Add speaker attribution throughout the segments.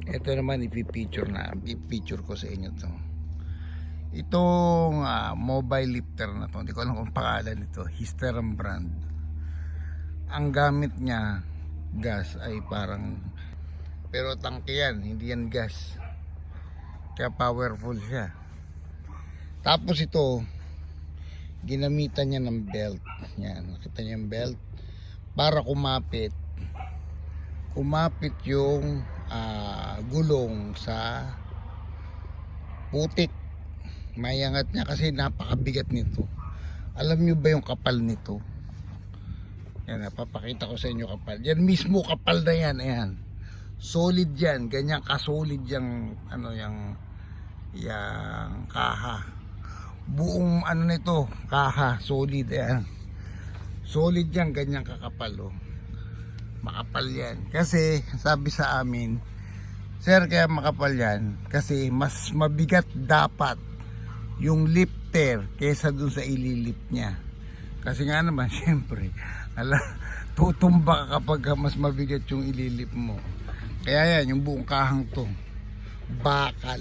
Speaker 1: Ito naman ipipicture ko sa inyo to. Itong mobile lifter na to, hindi ko alam kung pangalan nito, Hysteram brand. Ang gamit niya gas ay parang, pero tangke yan, hindi yan gas, kaya powerful siya. Tapos ito, ginamitan niya ng belt. Yan, nakita niyo yung belt para kumapit yung gulong sa putik. Mayangat niya kasi napakabigat nito. Alam niyo ba yung kapal nito? Yan, napapakita ko sa inyo kapal. Yan mismo kapal na yan, ayan. Solid yan, ganyan kasolid yung yung kaha. Buong nito, kaha, solid yan. Solid yan, ganyan kakapal oh. Makapal yan. Kasi sabi sa amin, sir, kaya makapal yan kasi mas mabigat dapat yung lifter kesa dun sa ililift niya. Kasi nga naman syempre tutumba ka kapag mas mabigat yung ililift mo. Kaya yan, yung buong kahang to bakal,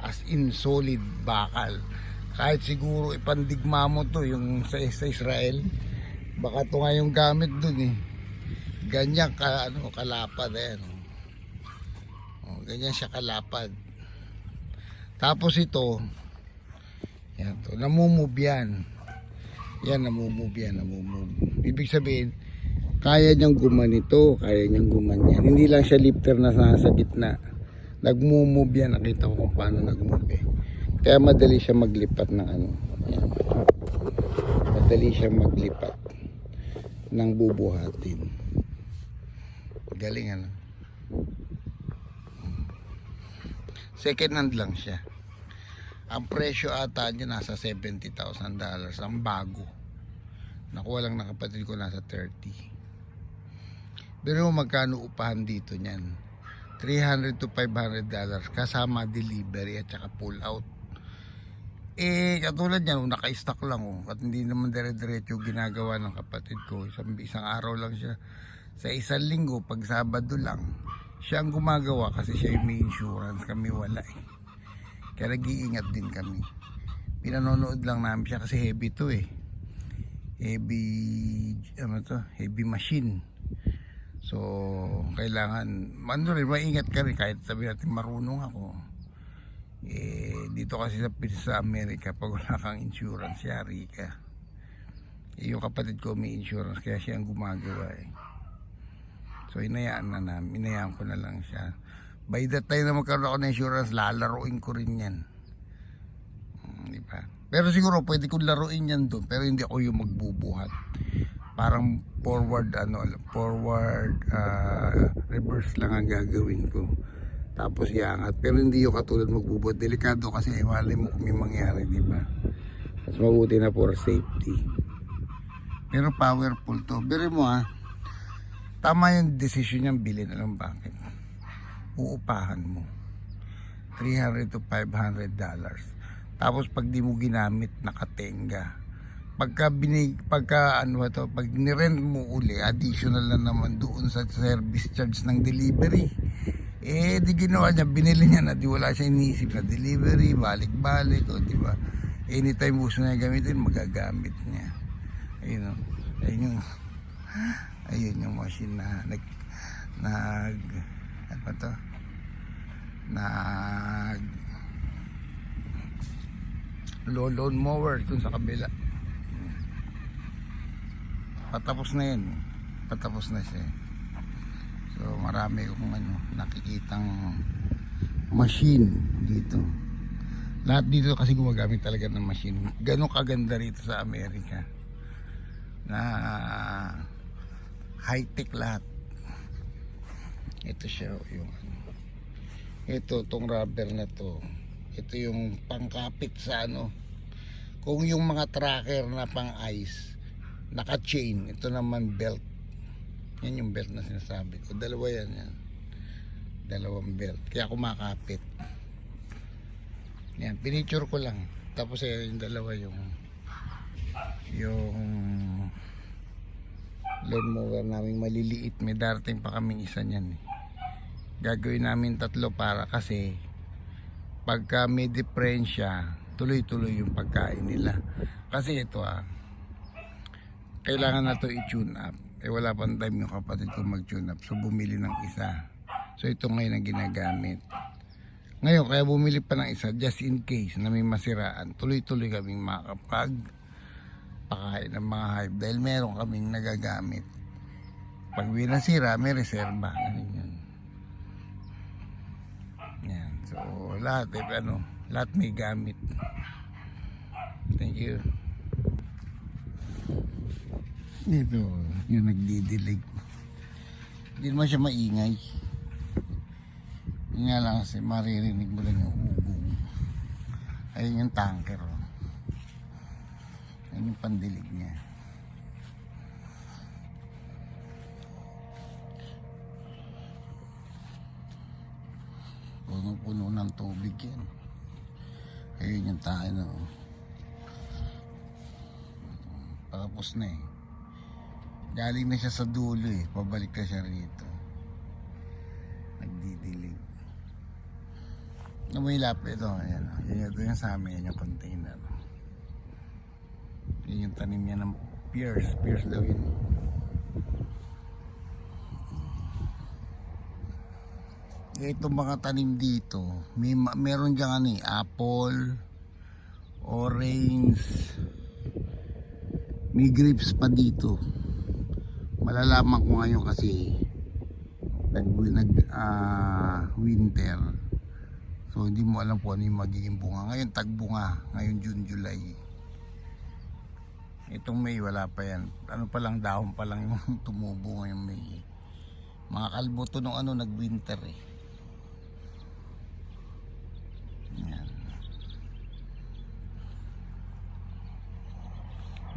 Speaker 1: as in solid bakal. Kahit siguro ipandigma mo to yung sa Israel, baka to nga yung gamit dun eh. Ganyan kalapad ayan. Ganyan siya kalapad. Tapos ito, yan to, namumove yan. Yan, namumove yan, namumove. Ibig sabihin, kaya niyang gumanito, kaya niyang gumanyan. Hindi lang siya lifter na nasa gitna. Nagmumove yan, nakita ko kung paano nagmove eh. Kaya madali siya maglipat ng yan. Madali siya maglipat ng bubuhatin. Galing second hand lang siya. Ang presyo ata niya nasa $70,000 ang bago. Nakuha lang ng kapatid ko, nasa 30. Pero magkano upahan dito niyan? $300 to $500 kasama delivery at saka pull out. Katulad niyan, naka-stock lang at hindi naman dire-diretso ginagawa ng kapatid ko. Isang araw lang siya. Sa isang linggo, pag Sabado lang, siya ang gumagawa kasi siya yung may insurance, kami wala eh. Kaya nag-iingat din kami. Pinanonood lang namin siya kasi heavy to eh. Heavy machine. So, kailangan, maingat ka rin kahit sabihin natin marunong ako. Dito kasi sa Amerika, pag wala kang insurance, yari ka. Yung kapatid ko may insurance, kaya siya ang gumagawa eh. So inayaan ko na lang siya. By that time na magkaroon ako ng insurance, lalaroin ko rin yan. Di ba? Pero siguro pwede kong laruin yan doon, pero hindi ako yung magbubuhat. Parang forward reverse lang ang gagawin ko. Tapos iangat, pero hindi yung katulad magbubuhat. Delikado kasi malay mo kung may mangyari, di ba? Mas mabuti na for safety. Pero powerful to. Biro mo tama yung decision niyang bilhin. Alam bakit? Uupahan mo $300 to $500. Tapos pag di mo ginamit, nakatenga. Pag nirent mo uli, additional na naman doon sa service charge ng delivery. Di ginawa niya, binili niya na, di wala siya iniisip na delivery, balik-balik, o di ba? Anytime gusto niya gamitin, magagamit niya. Ayun yung machine na lawn mower dun sa kabila. Patapos na yun. Patapos na siya. So marami kong nakikitang machine dito. Lahat dito kasi gumagamit talaga ng machine. Ganun kaganda rito sa Amerika na high-tech lahat. Ito siya yung tong rubber na to. Ito yung pangkapit sa kung yung mga tracker na pang ice naka-chain, ito naman belt. Yan yung belt na sinasabi ko. Dalawa yan. Dalawang belt. Kaya kumakapit. Yan, pinicture ko lang. Tapos yung dalawa yung lawnmower namin maliliit, may darating pa kaming isa niyan eh. Gagawin namin 3 para kasi pagka may diferensya, tuloy-tuloy yung pagkain nila. Kasi ito kailangan na to i-tune up. Wala pang time yung kapatid ko mag-tune up. So bumili ng isa. So ito ngayon ang ginagamit. Ngayon kaya bumili pa ng isa just in case na may masiraan. Tuloy-tuloy kaming makapag pakain ng mga hype dahil meron kaming nagagamit. Pag may nasira, may reserba. Ganun yun. Yan. So lahat lahat may gamit. Thank you. Ito, yung nagdidilig. Hindi naman siya maingay. Yun nga lang kasi maririnig mo lang yung ugong. Ayun yung tanker. Ayun yung pandilig niya. Punong-puno ng tubig yan. Ayun yung tayo patapos na galing na siya sa dulo pabalik na siya rito, nagdidilig. May lapit ayan, ito yung sa amin, yan yung container, yun yung tanim niya ng pears daw yun. Itong mga tanim dito meron dyan apple, orange, may grapes pa dito. Malalaman ko ngayon kasi winter. So hindi mo alam kung ano yung magiging bunga. Ngayon tagbunga, ngayon June, July. Itong May wala pa yan. Ano pa lang, dahon pa lang yung tumubo ngayong May. Mga kalbo to nung nag-winter Yan.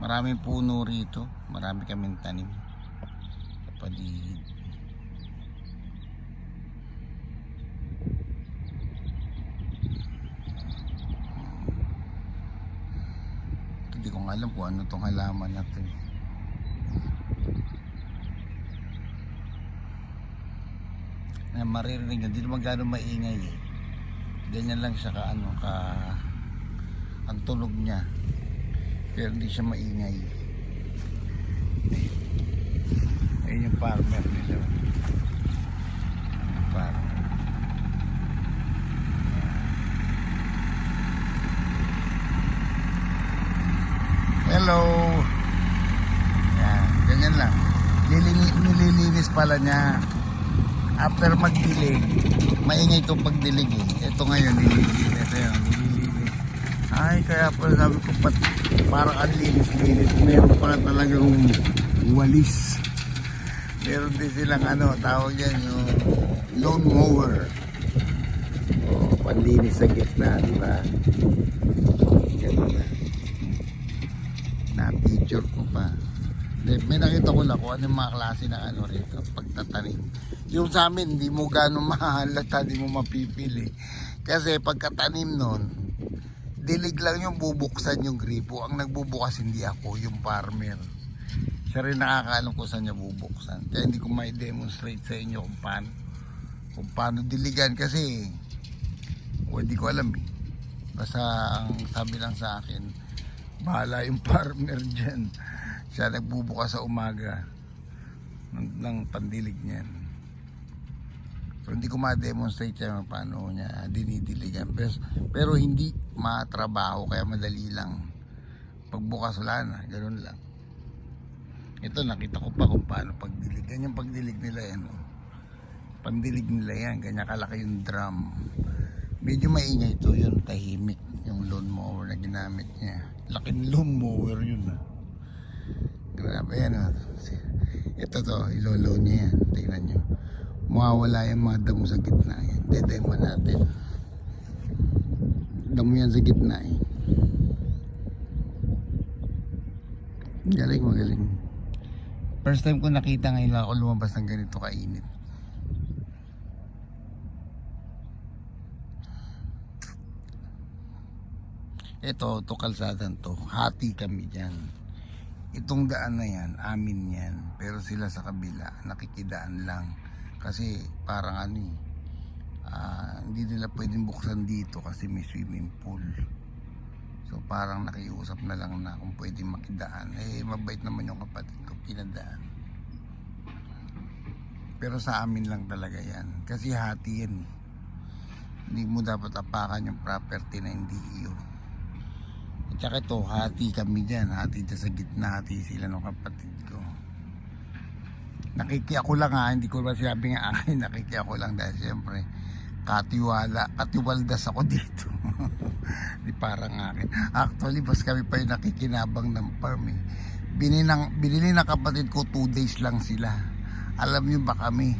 Speaker 1: Maraming puno rito, marami kaming tanim sa paligid. Hindi ko alam kung ano tong halaman na to. Maririnig nyo, hindi naman gano'ng maingay ganyan lang siya ang tunog niya, pero hindi siya maingay. Ayun yung farmer nila, farmer. Hello. Yan, ganyan lang. Nililinis pala niya after magdilig. Maingay itong pagdilig Ito ngayon nililinis. Ito yung nililinis. Ay, kaya pala sabi ko parang ang linis-linis. Meron pa talagang walis. Meron din silang tawag yan yung lawn mower. Panlinis sa gitna, di ba? Na-picture ko pa. May nakita ko lang kung ano yung mga klase ng rito pagtatanim. Yung sa amin hindi mo gano'ng mahalata, hindi mo mapipili kasi pagkatanim nun dilig lang yung bubuksan yung gripo. Ang nagbubukas hindi ako, yung farmer. Siya rin nakakaalam kung saan niya bubuksan, kaya hindi ko may demonstrate sa inyo kung paano diligan kasi hindi ko alam basta ang sabi lang sa akin bahala yung farmer dyan. Siya nagbubukas sa umaga ng pandilig niyan. So hindi ko ma-demonstrate siya paano niya dinidiligan. Pero hindi matrabaho kaya madali lang. Pagbukas wala na, ganoon lang. Ito nakita ko pa kung paano pagdilig. Ganyan pagdilig nila yan. Pandilig nila yan, ganyan kalaki yung drum. Medyo maingay ito yun, tahimik. Yung lawn mower na ginamit niya. Laking lawn mower yun Grabe yan Ito ilolo niya yan. Tingnan nyo. Mawawala yung mga damo sa gitna yan. Dedemo natin. Damo yan sa gitna Galing, magaling. First time ko nakita ngayon ako lumabas ng ganito kainit. Ito kalsadan to. Hati kami dyan. Itong daan na yan, amin yan. Pero sila sa kabila, nakikidaan lang. Kasi parang hindi nila pwedeng buksan dito kasi may swimming pool. So parang nakiusap na lang na kung pwedeng makidaan. Mabait naman yung kapatid ko, pinadaan. Pero sa amin lang talaga yan. Kasi hati yan. Hindi mo dapat apakan yung property na hindi iyo. At saka ito, hati kami dyan. Hati dyan sa gitna. Hati sila ng kapatid ko. Nakikiako lang ha. Hindi ko ba sinabi nga akin. Nakikiako lang dahil siyempre katiwaldas ako dito. Di parang akin. Actually, bas kami pa yung nakikinabang ng farm eh. Binili ng kapatid ko 2 days lang sila. Alam nyo ba kami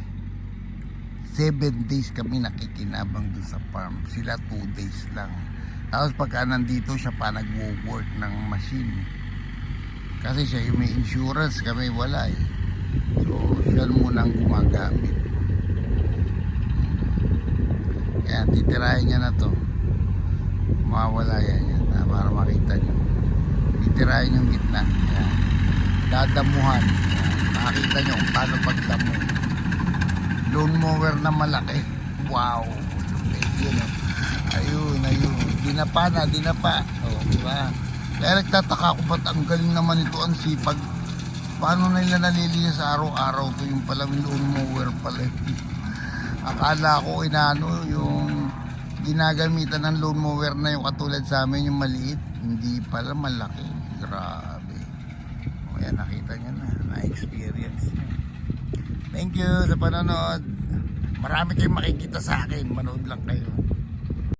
Speaker 1: 7 days kami nakikinabang dun sa farm. Sila 2 days lang. Tapos pagka nandito siya pa nagwo-work ng machine. Kasi siya yung may insurance, kami wala eh. So siya muna ang gumagamit. Kaya titirahin niya na to. Mawawala yan para makita nyo. Titirahin yung gitna. Yan. Dadamuhan. Yan. Makikita nyo kung paano pagdamo. Lawn mower na malaki. Wow. Yun, ayun. Dinapa. Oh, diba? Kaya nagtataka ko ba't ang galing naman ito, ang sipag. Paano nila nalilinis sa araw-araw to yung palang lawn mower pala. Akala ko yung ginagamitan ng lawn mower na yung katulad sa amin, yung maliit. Hindi pala, malaki. Grabe. O yan, nakita nyo na-experience nyo. Thank you sa panonood. Marami kayong makikita sa akin. Manood lang kayo.